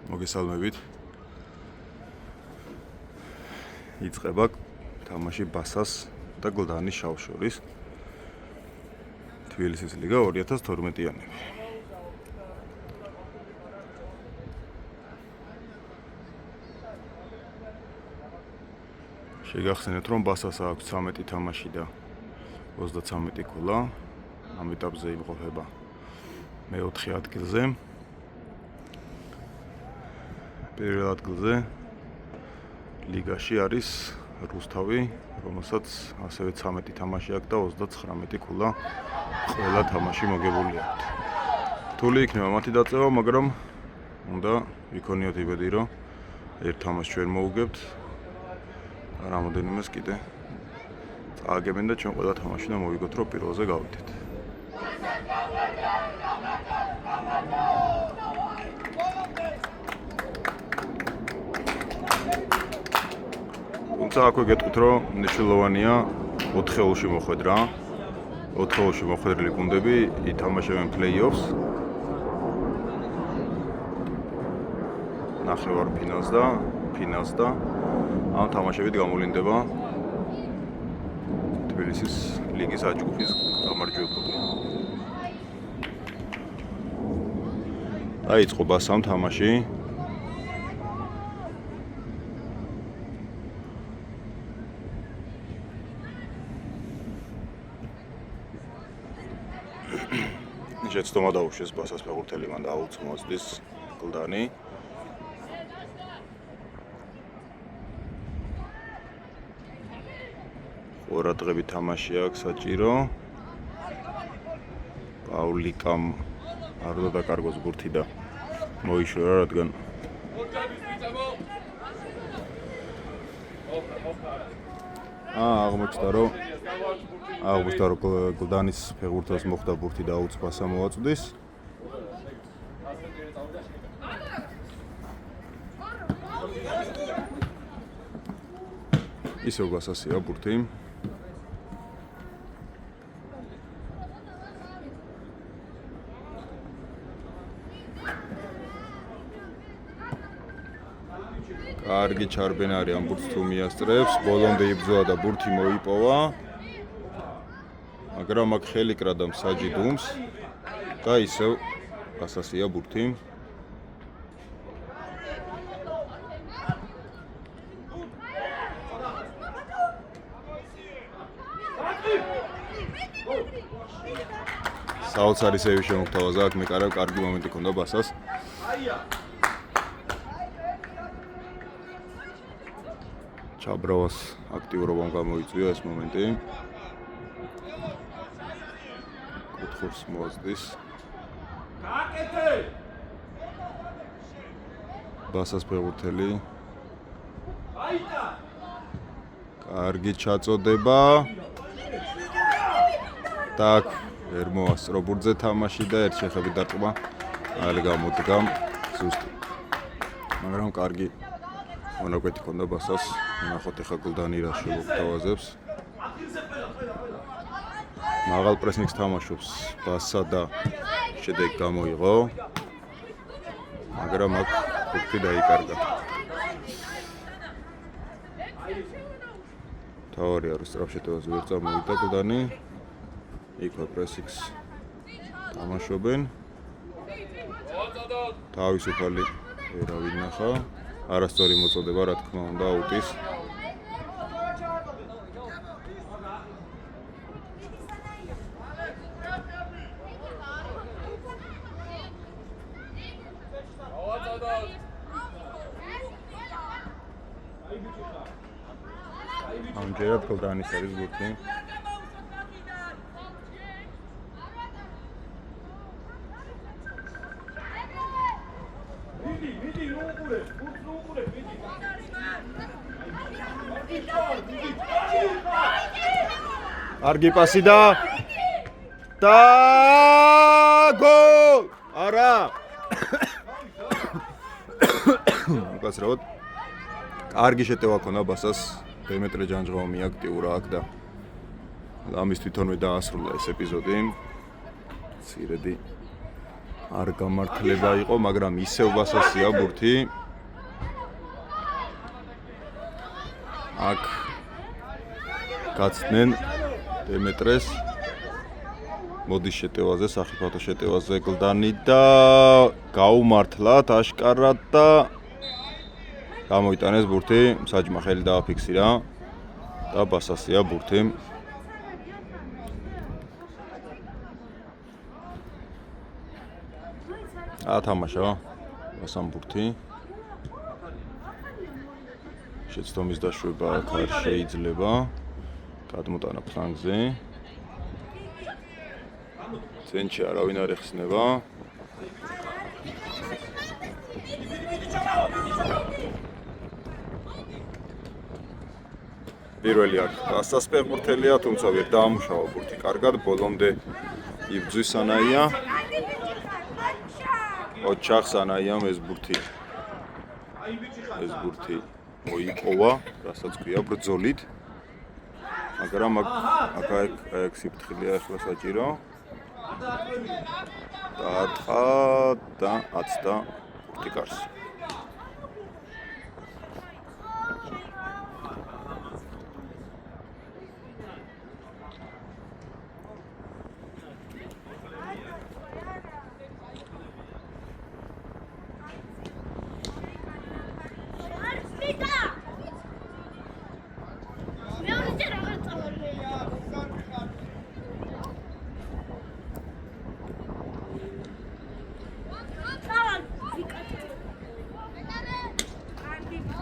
მოგესალმებით. იწყება თამაში ბასას და გლდანის შავშორის თბილისის ლიგა 2012-იანები. შეგახსენეთ, რომ ბასას აქვს 13 თამაში და 33 ქულა. ამ ეტაპზე იმყოფება მეოთხე ადგილზე. პირველ ადგილზე ლიგაში არის რუსთავი, რომელსაც ასევე 13 თამაში აქვს და 39 ქულა ყველა თამაში მოგებული აქვს. რთული იქნება მათი დაწევა, მაგრამ უნდა ვიქონიოთ იმედი, რომ ერთ თამაშს ჩვენ მოუგებთ. რამოდენიმეს კიდე წააგებენ და ჩვენ ყველა თამაში და მოვიგოთ, რომ პირველზე გავიდეთ. თუმცა აქვე გეტყვით, რომ მნიშვნელოვანია 4 ხელში მოხვედრა. 4 ხელში მოხვედრილი გუნდები ითამაშებენ პლეი-ოფს. ნახევარფინალს და ფინალს და ამ თამაშებით გამოვლინდება თბილისის ლიგის აჯგუფის გამარჯვებული. დაიწყო ბასამ თამაში. შეცდომა დაუშვეს ბასას ფეხბურთელი, მან დაუწყო მოწდის გლდანი. ყურადღები თამაში აქვს საჭირო. პაულიკამ არ უნდა დაკარგოს ბურთი და მოიშორა, რადგან აღმოჩნდა, რომ გლდანის ფეხბურთელს მოხდა ბურთი და აუწყბასა მოაწვდის. ისევ ბასასია ბურთი. კარგი ჩარბენარი ამ ბურთს თუ მიასწრებს, ბოლომდე იბრძოლა და ბურთი მოიპოვა. მაგრამ აქ ხელი კრადა მსაჯი დუმს და ისევ ბასასია ბურთი. საოცარი სევი შემოგთავაზა, აქ მეკარავ კარგი მომენტი ქონდა ბასას. ჩაბროვას აქტიურობამ გამოიწვია ეს მომენტი. კუთხურს მოაწდის. ბასას ფეხბურთელი. კარგი ჩაწოდება. და ვერ მოასწრო ბურთზე თამაში და ერთ შეხებით დარტყმა არ გამოდგა ზუსტი. მაგრამ კარგი მონაკვეთი ქონდა ბასას. ნახოთ ახლა გლდანი რა შემოგთავაზებს. მაღალ პრესინგს თამაშობს ბასა და შედეგი გამოიღო. მაგრამ აქ ბურთი დაიკარგა. თავარია რომ სწრაფ შეტევას ვერ წამოვიდა გლდანი. იქვე პრესინგს თამაშობენ. თავისუფალი ვერავინ ნახა. არასწორი მოწოდება, რა თქმა უნდა, აუტის. ამჯერად გლდანის არის ბურთი. კარგი პასი და გოლ! არა! უკაცრავად კარგი შეტევა ქონდა ბასას. დემეტრე ჯანჯღაუმი აქტიურა აქ და ამის თვითონვე დაასრულა ეს ეპიზოდი. ცირედი არ გამართლება იყო, მაგრამ ისევ ბასასია ბურთი. აქ გაცდნენ დემეტრეს მოდის შეტევაზე, სახიფათო შეტევაზე გლდანი და გაუმართლათ აშკარად და გამოიტანეს ბურთი, საჯმა ხელი დააფიქსირა და ბასასია ბურთი. ათამაშა ბასამ ბურთი. შეცდომის დაშვება აქ არ შეიძლება. გადმოტანა ფლანგზე. ცენტრში არავინ არ ეხსნება. პირველი აქ ბასას ფეხბურთელია, თუმცა ვერ დაამუშავა ბურთი კარგად, ბოლომდე იბძვის სანაია. ოჩახს სანაიამ ეს ბურთი მოიპოვა, რასაც ქვია ბრძოლით. მაგრამ აქ სიფრთხილეა ახლა საჭირო. დაარტყა და აცდა ბურთი კარს.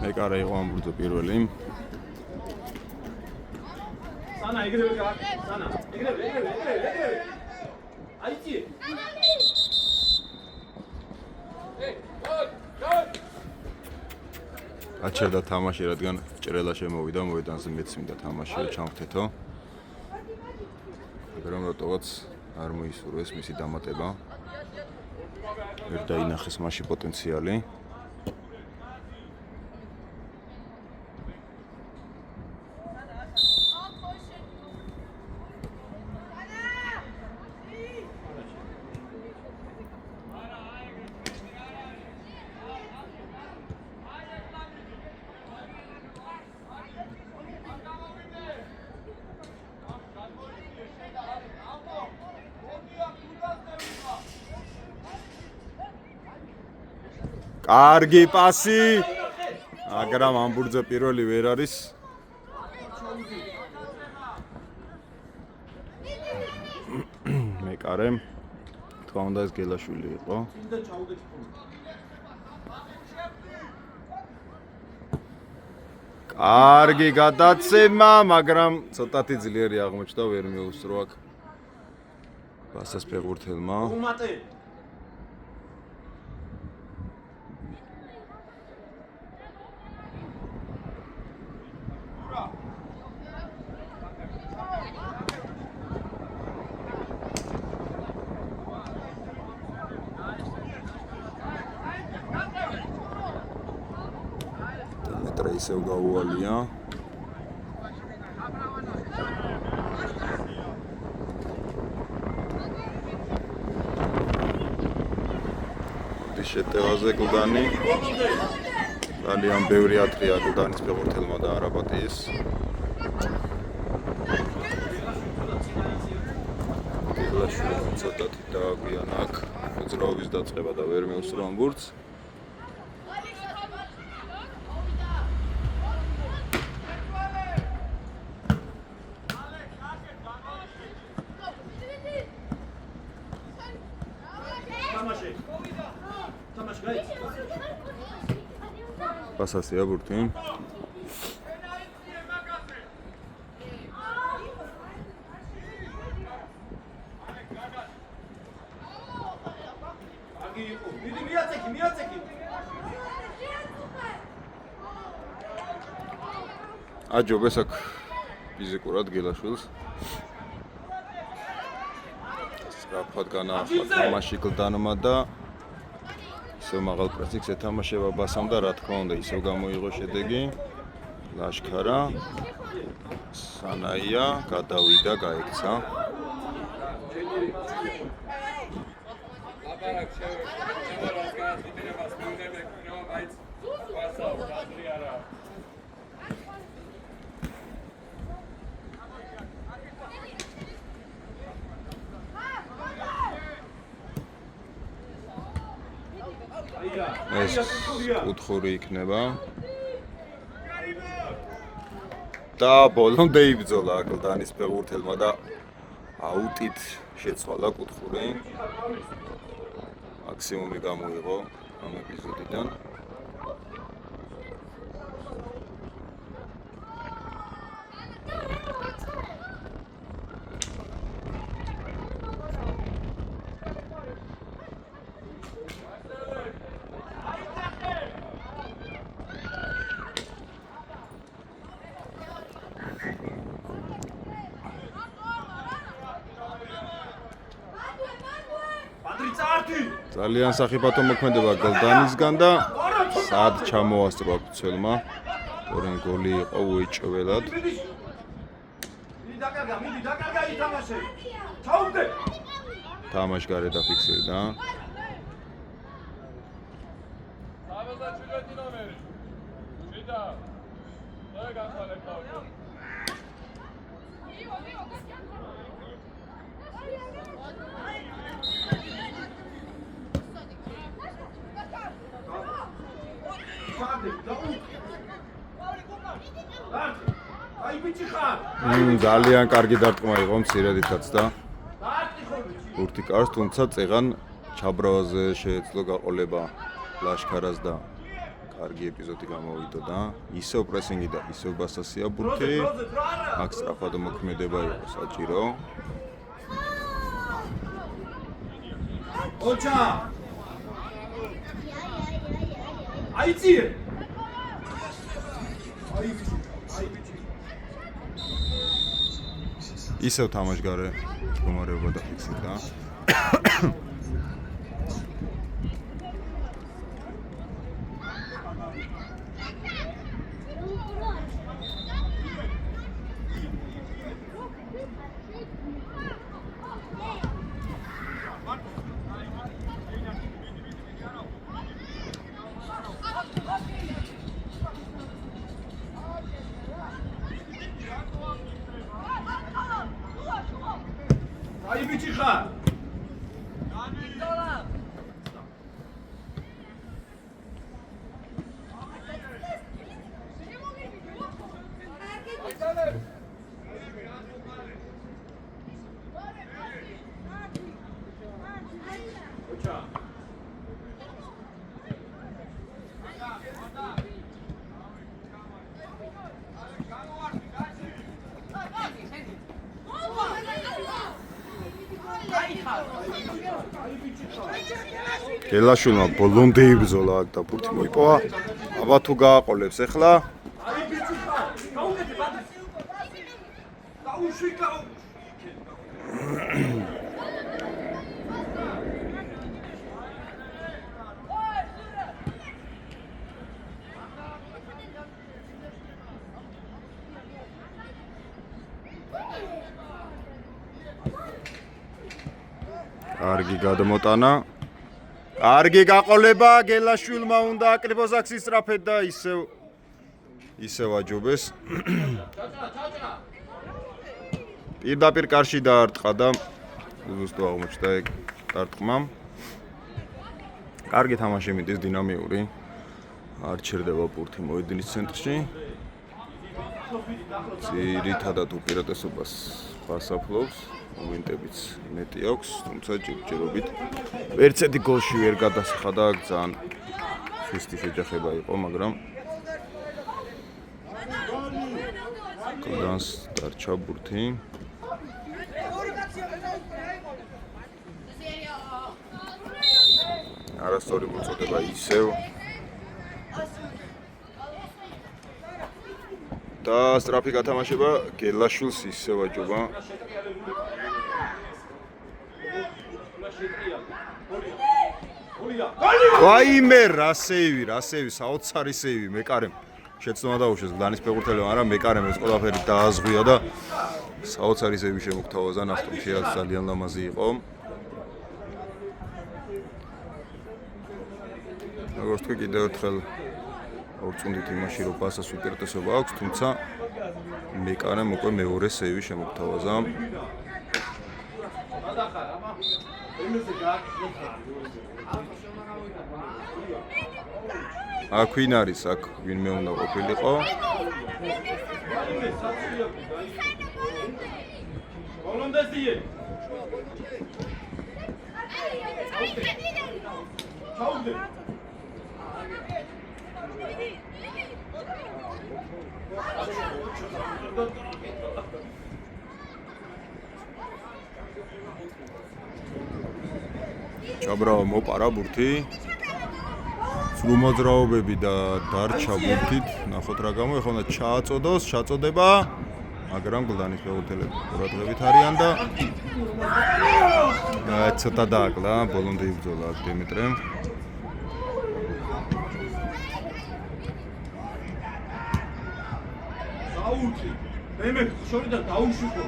ეკარა იყო ამ ბურთზე პირველი. სანა ეგრევე სანა ეგრევე. აიცი. აჩერდა თამაში, რადგან ჭრელა შემოვიდა, მოედანზე მეც მინდა თამაში ჩამხთეთო. მაგრამ რატოღაც არ მოისურვეს მისი დამატება. ვერ დაინახეს მასში პოტენციალი. კარგი პასი, მაგრამ ამ ბურთზე პირველი ვერ არის. მეკარე, თქვა უნდა ეს გელაშვილი იყო. კარგი გადაცემა, მაგრამ ცოტათი ძლიერი აღმოჩნდა, ვერ მიუსწრო აქ ბასას ფეხბურთელმა. ისევ გაუვალია. შეტევაზე გლდანი. ძალიან ბევრი ათრია გლდანის ფეხბურთელმა და არაპატიის. გლაშვილი ცოტათი დააგვიანა აქ მოძრაობის დაწყება და ვერ მიუსწრო ამ ბურთს. ბასასია ბურთი. აჯობეს აქ ფიზიკურად გელაშვილს. სწრაფად განაახლა თამაში გლდანმა და ისევ მაღალ პრესინგს ეთამაშება ბასამ და რა თქმა უნდა ისევ გამოიღო შედეგი. ლაშქარა სანაია გადავიდა, გაექცა. ეს კუთხური იქნება. და ბოლომდე იბრძოლა აკლდანის ფეხბურთელმა და აუტით შეცვალა კუთხური. მაქსიმუმი გამოიღო ამ ეპიზოდიდან. ძალიან სახიფათო მოქმედება გოლდანისგან და სად ჩამოასწრო ქცველმა. თორემ გოლი იყო უეჭველად. თამაში გარეთ დაფიქსირდა. ძალიან კარგი დარტყმა იყო მცირედითაც და ურთიკარს, თუმცა წეღან ჩაბრალაზე შეეძლო გაყოლება ლაშქარას და კარგი ეპიზოდი გამოვიდო და ისევ პრესინგი და ისევ ბასასია ბურთი. აქ სწრაფად მოქმედება იყო საჭირო. ოჩა აიწიე ისევ თამაშგარე მდგომარეობა დაფიქსირდა. გელაშვილმა ბოლომდე იბრძოლა აქ და ბურთი მოიპოვა. აბა თუ გააყოლებს ახლა. კარგი გადმოტანა. კარგი გაყოლება გელაშვილმა უნდა აკრიბოს აქ სისწრაფედ და ისევ აჯობეს. პირდაპირ კარში დაარტყა და ზუსტად აღმოჩნდა ეგ დარტყმა. კარგი თამაში მიდის, დინამიური. არ ჩერდება ბურთი მოედნის ცენტრში. ძირითადად უპირატესობას ფასაფლობს. მომენტებიც მეტი აქვს, თუმცა ჯერჯერობით ერთერთი გოლში ვერ გადასახა და ძალიან სუსტი შეჯახება იყო, მაგრამ კლდანს დარჩა ბურთი. არასწორი მოწოდება ისევ და სწრაფი გათამაშება გელაშვილს ისევ აჯობა. ვაიმე რა სეივი, საოცარი სეივი მეკარემ. შეცდომა დაუშვეს გლანის ფეხბურთელმა, მაგრამ მეკარემ ეს ყველაფერი დააზღვია და საოცარი სეივი შემოგთავაზა. ნახტომშია ძალიან ლამაზი იყო. როგორც თქვი კიდევ ერთხელ ორწუნდით იმაში რომ ბასას უპირატესობა აქვს, თუმცა მეკარემ უკვე მეორე სეივი შემოგთავაზა. აქ ვინ არის? აქ ვინმე უნდა ყოფილიყო? Hollandaise. ჭაბრავა მოპარა ბურთი. სრულმოძრაობები და დარჩა ბურთით. ნახოთ რა გამო, ეხლა უნდა ჩააწოდოს, ჩაწოდება. მაგრამ გლდანის ფეხბურთელები ყურადღებით არიან და ცოტა დააკლა, ბოლომდე იბრძოლა აქ დიმიტრემ. დაუჭი. მე ხშორი და დაუშვიკო.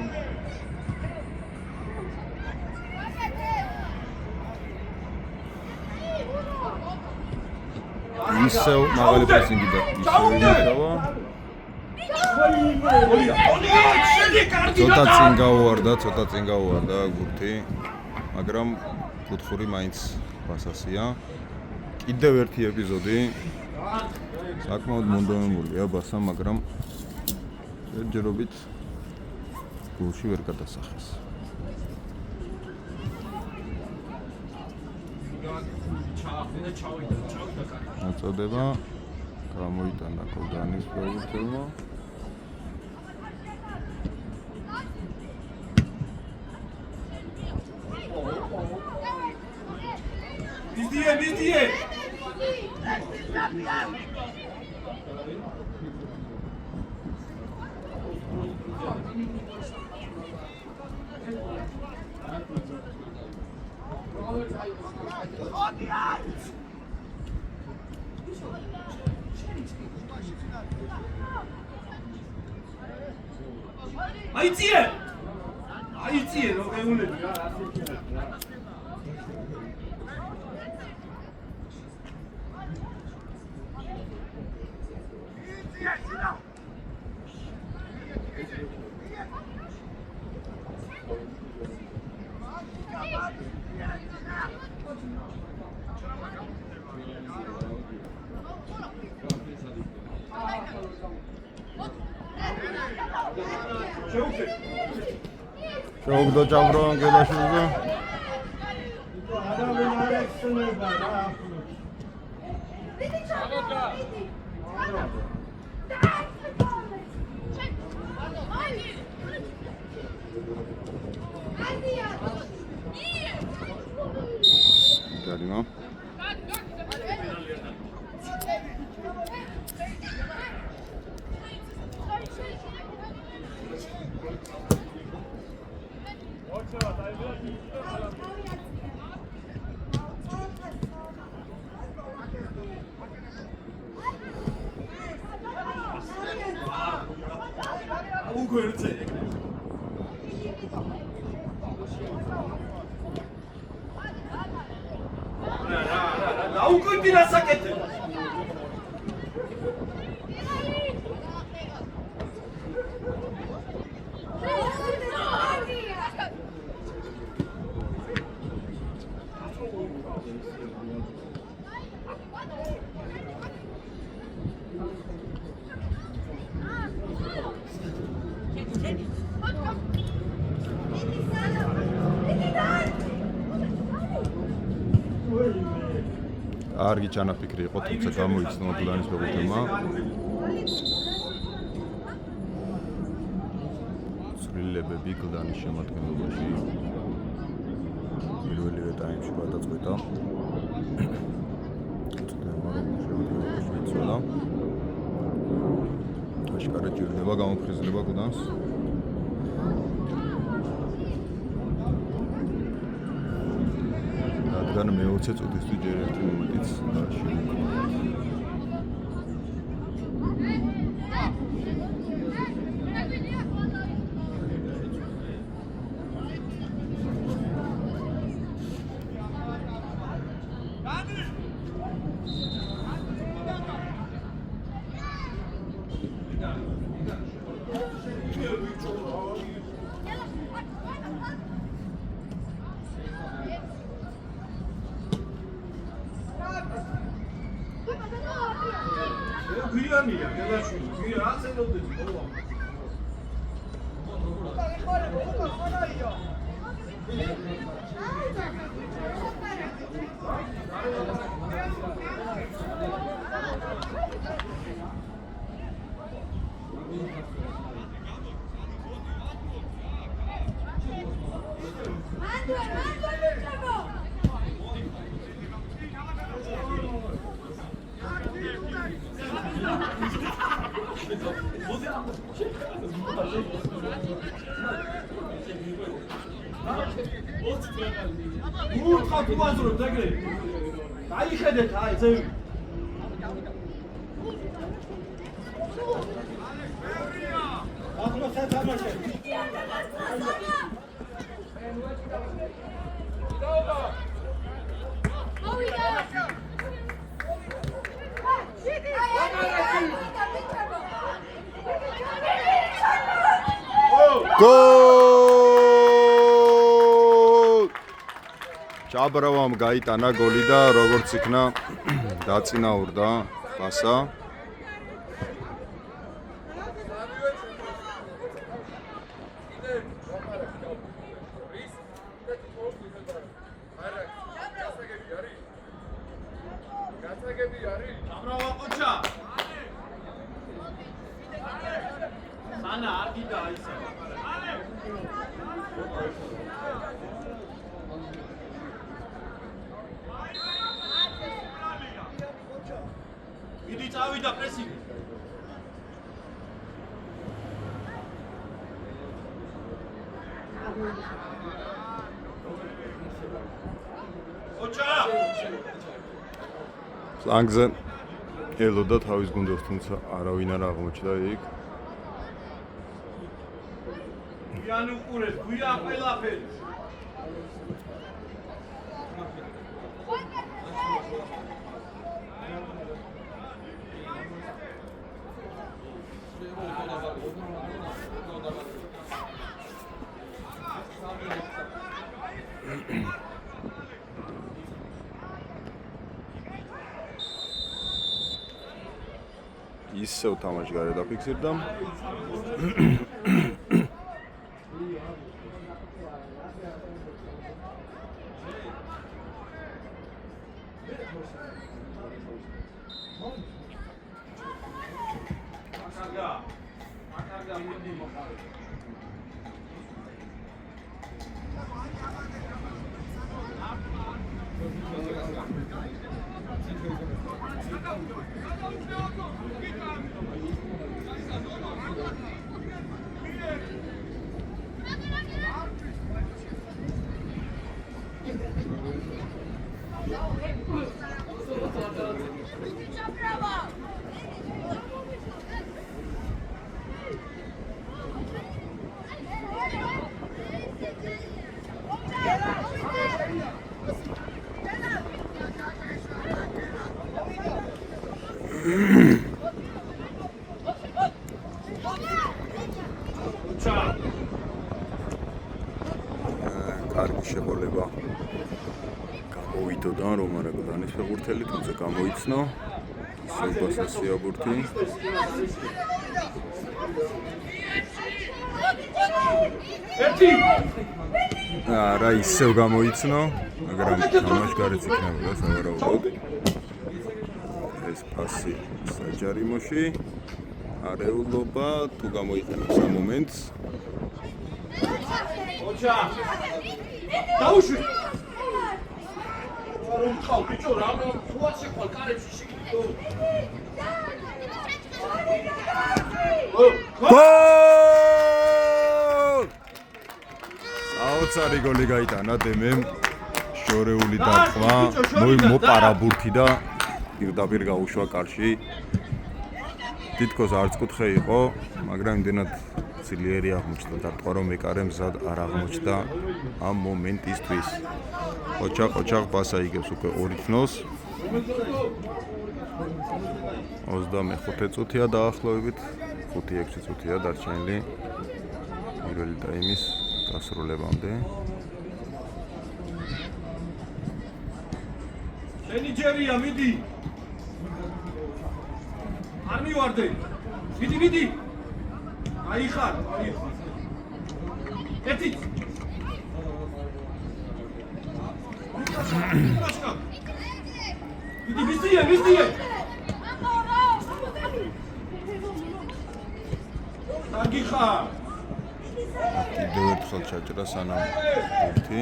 ისევ მაღალი პრესინგი და ისევ იმუშავა. ცოტა წინ გაუვარდა ბურთი, მაგრამ კუთხური მაინც ბასასია. კიდევ ერთი ეპიზოდი. საკმაოდ მონდომებულია ბასა, მაგრამ ჯერჯერობით გოლში ვერ გადასახეს. მოწოდება გამოიტანა კოლდანის ფეხბურთელმა. Bizdiye. Aiție, nu că unde. შოუგდო ჭაბრო ანგელაშვილზე. Galima. Aucunti la sacchetta. კარგი ჩანაფიქრი იყო, თუმცა გამოიცნო გლანის ფეხბურთელმა. ცვლილებები გლანის შემადგენლობაში. პირველივე ტაიმში გადაწყვეტა. ცვლილებმა რომ შემადგენლობაში იცვალა. აშკარად ჭირდება გამოფხიზლება გლანს. რადგან მე-20 წუთისთვის ჯერ ერთი მომენტიც შეუქმნა. გვიანია, გელაშვილი. გვიან აცელობდები ბოლო. უთხა თუ ვაზრობთ ეგრე. დაიხედეთ აი ძევი. ახლა სათამაშე. გოლ! ჭაბროვამ გაიტანა გოლი და როგორც იქნა დაწინაურდა პასა. ჭაბროვა ყოჩა. სანა არ გიდა ისა. მიდი წავიდა პრესინგი. ყოჩა. ფლანგზე ელოდა თავის გუნდს, თუმცა არავინ არ აღმოჩნდა იქ. გვიან უყურეთ, გვიან ყველაფერი. ისევ თამაში გარე დაფიქსირდა. აკარგა მიდი მოხარე. კარგი შეყოლება გამოვიდოდა რომ არა გრანის ფეხბურთელი, თუმცა გამოიცნო ისევ ბასასიაბურთი. ერთი არა ისევ გამოიცნო, მაგრამ თამაში გარეთ იქნებოდა სავარაუდოდ. ეს პასი საჯარიმოში არეულობა თუ გამოიყენებს ამ მომენტს. ყოჩა. დაუშვი. რომ ხავ ბიჭო რა ხوات შეყვალ კარებში შეგიდო. გოლ! საოცარი გოლი გაიტანა დემემ. შორეული დარტყმა, მოპარა ბურთი და პირდაპირ გაუშვა კარში. თითქოს არცკუთხე იყო, მაგრამ იმდენად ძლიერი აღმოჩნდა დარტყმა, რომ მეკარე მზად არ აღმოჩნდა ამ მომენტისთვის. ყოჩა პასა იგებს უკვე 2 თნოს. 25 წუთია დაახლოებით, 5-6 წუთია დარჩენილი პირველი ტაიმის დასრულებამდე. შენი ჯერია, მიდი. არ მივარდე. ვიდი. აიხარ. ერთი. ვიდი ვიზიე. აგიხარ. კიდევ ერთხელ ჩაჭრა სანამ ერთი.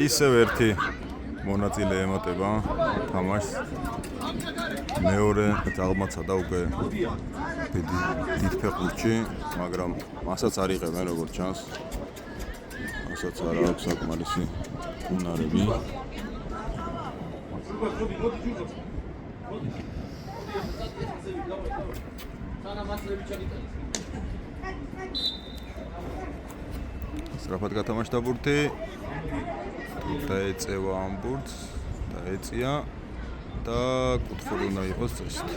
ისევ ერთი მონაწილე ემატება თამაშს. მეორე ძალმაცა და უკვე დიდ ფეხბურთში, მაგრამ მასაც არ იღებენ როგორც ჩანს. მასაც არ აქვს საკმარისი უნარები. სწრაფად გათამაშდა ბურთი. დაეწევა ამ ბურთს, დაეწია და კუთხური უნდა იყოს წესით.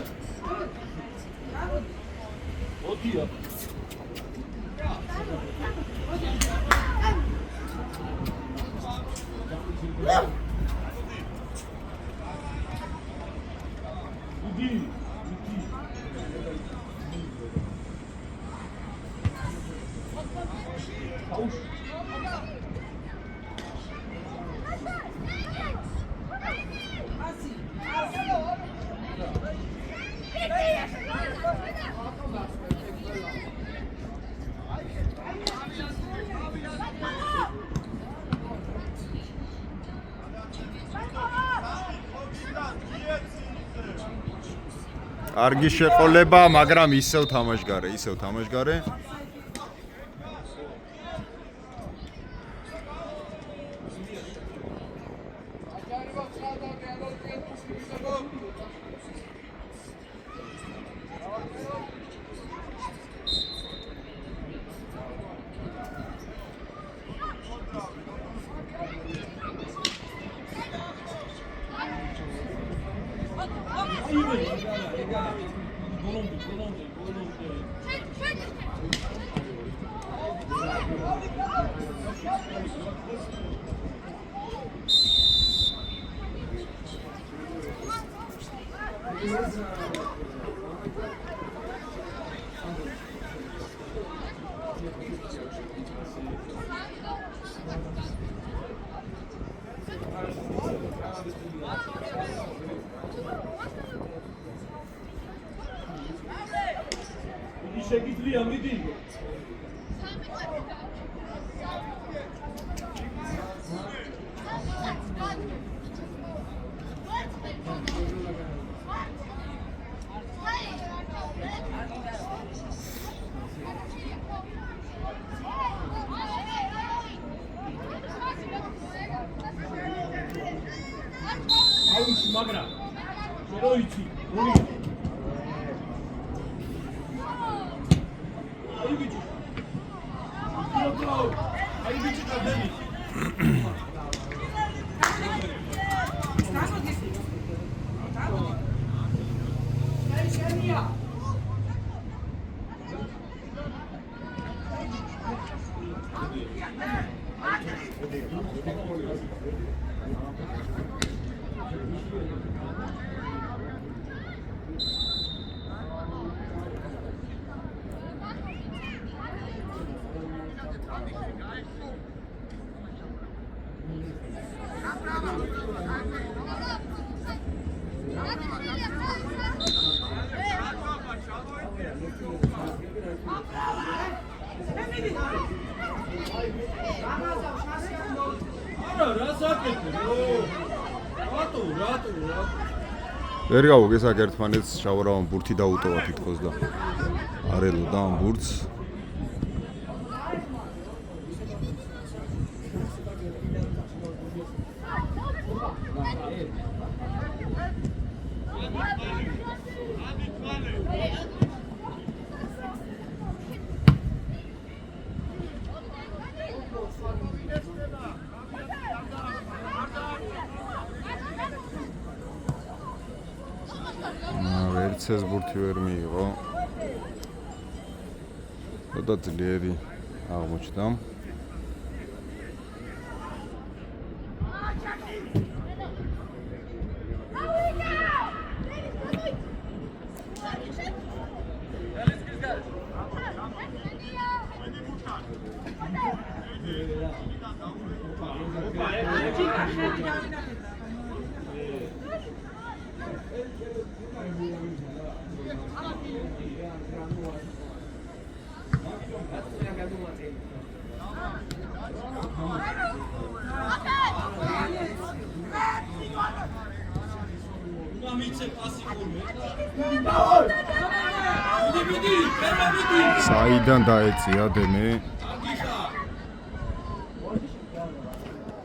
კარგი შეყოლება, მაგრამ ისევ თამაშგარე. შეგიძლია მიდი. აუში მაგრა. როიცი, როიცი. Ai bici cadeli. ვერ გავუგესაკ ერთმანეთს შავარავან ბურთი დაუტოვა თითქოს და არ ელოდა ამ ბურთს. ეს ბურთი ვერ მიიღო. და ძლიერი აღმოჩნდა. საიდან დაეწია დემე?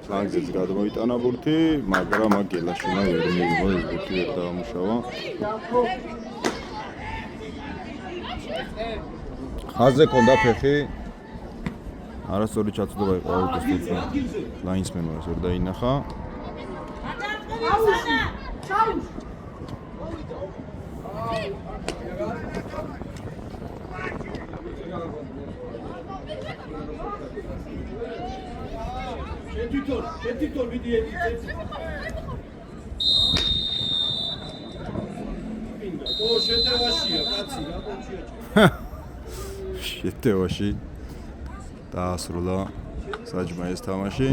ლანგზეც გადმოიტანა ბურთი, მაგრამ აქ გელაშინა ვერ მიიღო ეს ბურთი ვერ დაამუშავა. ხაზზე ქონდა ფეხი. არასწორი ჩაწვდობა იყო აუტოსტის ლაინსმენმა ეს ვერ დაინახა. Შეთვითონ ვიდიეთ ო შეტევაშია კაცი რა მოჩიაჭა შეტევაში დაასრულა საჯმა ეს თამაში.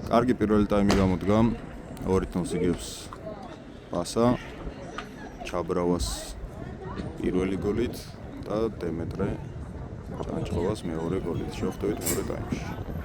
კარგი პირველი ტაიმი გამოდგა. 2-0 იგებს პასა ჩაბრავას პირველი გოლით და დემეტრე ჩანჩხოვას მეორე გოლით. შევხვდებით მეორე ტაიმში.